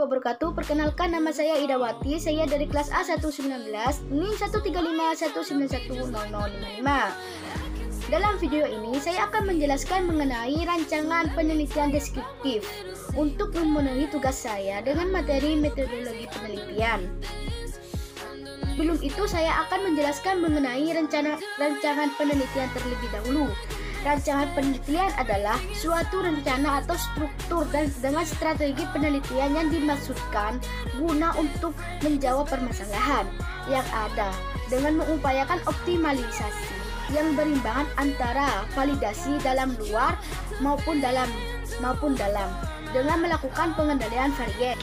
wabarakatuh. Perkenalkan, nama saya Idawati. Saya dari kelas A119, NIM 13519100055. Dalam video ini, saya akan menjelaskan mengenai rancangan penelitian deskriptif untuk memenuhi tugas saya dengan materi metodologi penelitian. Sebelum itu, saya akan menjelaskan mengenai rancangan penelitian terlebih dahulu. Rancangan penelitian adalah suatu rencana atau struktur dan dengan strategi penelitian yang dimaksudkan guna untuk menjawab permasalahan yang ada dengan mengupayakan optimalisasi yang berimbangan antara validasi dalam luar maupun dalam dengan melakukan pengendalian varian.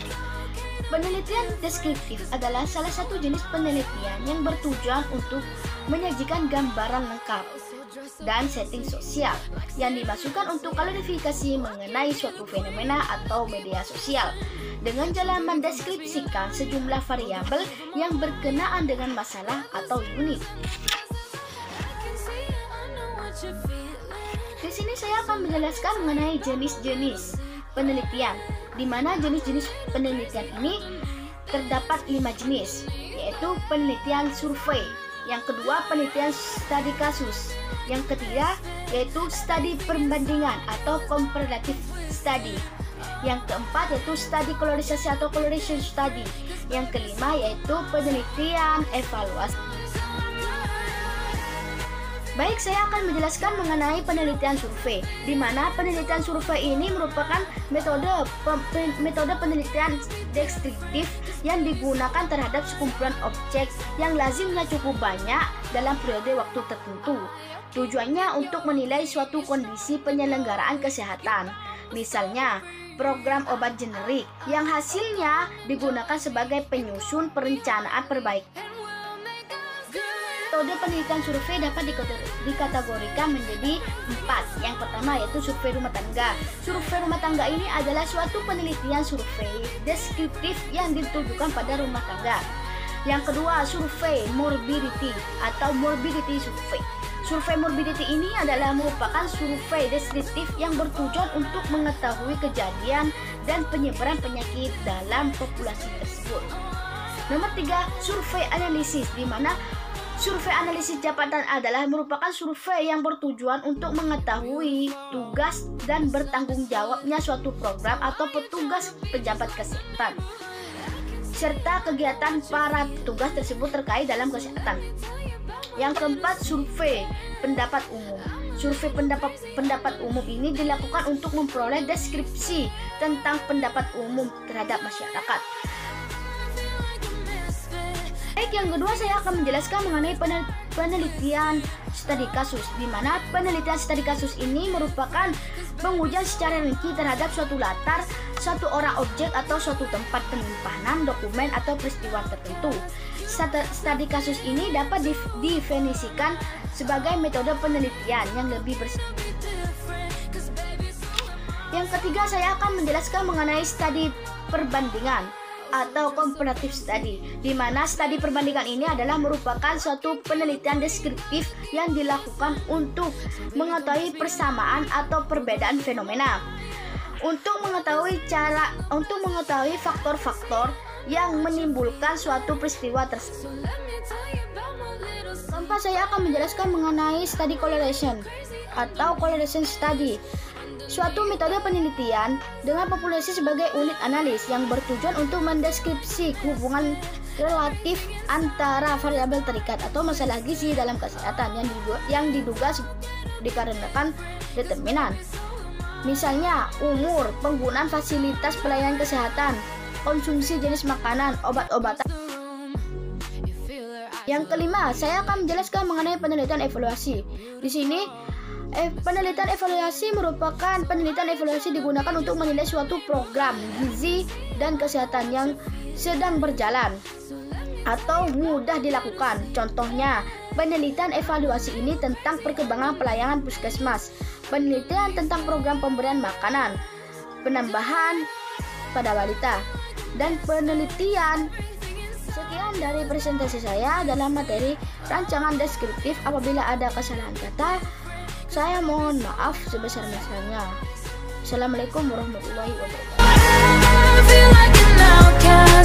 Penelitian deskriptif adalah salah satu jenis penelitian yang bertujuan untuk menyajikan gambaran lengkap dan setting sosial yang dimasukkan untuk klarifikasi mengenai suatu fenomena atau media sosial dengan jalan mendeskripsikan sejumlah variabel yang berkenaan dengan masalah atau unit. Di sini saya akan menjelaskan mengenai jenis-jenis penelitian, di mana jenis-jenis penelitian ini terdapat 5 jenis, yaitu penelitian survei, yang kedua penelitian studi kasus, yang ketiga yaitu studi perbandingan atau comparative study, yang keempat yaitu studi kolorisasi atau correlation study, yang kelima yaitu penelitian evaluasi. Baik, saya akan menjelaskan mengenai penelitian survei, di mana penelitian survei ini merupakan metode penelitian deskriptif yang digunakan terhadap sekumpulan objek yang lazimnya cukup banyak dalam periode waktu tertentu. Tujuannya untuk menilai suatu kondisi penyelenggaraan kesehatan, misalnya program obat generik yang hasilnya digunakan sebagai penyusun perencanaan perbaikan. Metode penelitian survei dapat dikategorikan menjadi 4. Yang pertama yaitu survei rumah tangga. Survei rumah tangga ini adalah suatu penelitian survei deskriptif yang ditujukan pada rumah tangga. Yang kedua, survei morbidity atau morbidity survey. Survei morbidity ini adalah merupakan survei deskriptif yang bertujuan untuk mengetahui kejadian dan penyebaran penyakit dalam populasi tersebut. Nomor 3, survei analisis, di mana survei analisis jabatan adalah merupakan survei yang bertujuan untuk mengetahui tugas dan bertanggung jawabnya suatu program atau petugas pejabat kesehatan, serta kegiatan para petugas tersebut terkait dalam kesehatan. Yang keempat, survei pendapat umum. Survei pendapat umum ini dilakukan untuk memperoleh deskripsi tentang pendapat umum terhadap masyarakat. Baik, yang kedua saya akan menjelaskan mengenai penelitian studi kasus, di mana penelitian studi kasus ini merupakan pengujian secara rinci terhadap suatu latar, suatu orang objek atau suatu tempat penyimpanan dokumen atau peristiwa tertentu. Studi kasus ini dapat didefinisikan sebagai metode penelitian yang lebih bersih. Yang ketiga saya akan menjelaskan mengenai studi perbandingan atau comparative study, di mana studi perbandingan ini adalah merupakan suatu penelitian deskriptif yang dilakukan untuk mengetahui persamaan atau perbedaan fenomena, untuk mengetahui faktor-faktor yang menimbulkan suatu peristiwa tersebut. Keempat, saya akan menjelaskan mengenai studi correlation atau correlation study, suatu metode penelitian dengan populasi sebagai unit analis yang bertujuan untuk mendeskripsi hubungan relatif antara variabel terikat atau masalah gizi dalam kesehatan yang diduga dikarenakan determinan. Misalnya, umur, penggunaan fasilitas pelayanan kesehatan, konsumsi jenis makanan, obat-obatan. Yang kelima, saya akan menjelaskan mengenai penelitian evaluasi. Di sini penelitian evaluasi merupakan penelitian evaluasi digunakan untuk menilai suatu program gizi dan kesehatan yang sedang berjalan atau mudah dilakukan. Contohnya, penelitian evaluasi ini tentang perkembangan pelayanan puskesmas, penelitian tentang program pemberian makanan, penambahan pada balita, dan penelitian. Sekian dari presentasi saya dalam materi rancangan deskriptif. Apabila ada kesalahan kata, saya mohon maaf sebesar-besarnya. Assalamualaikum warahmatullahi wabarakatuh. now, 'cause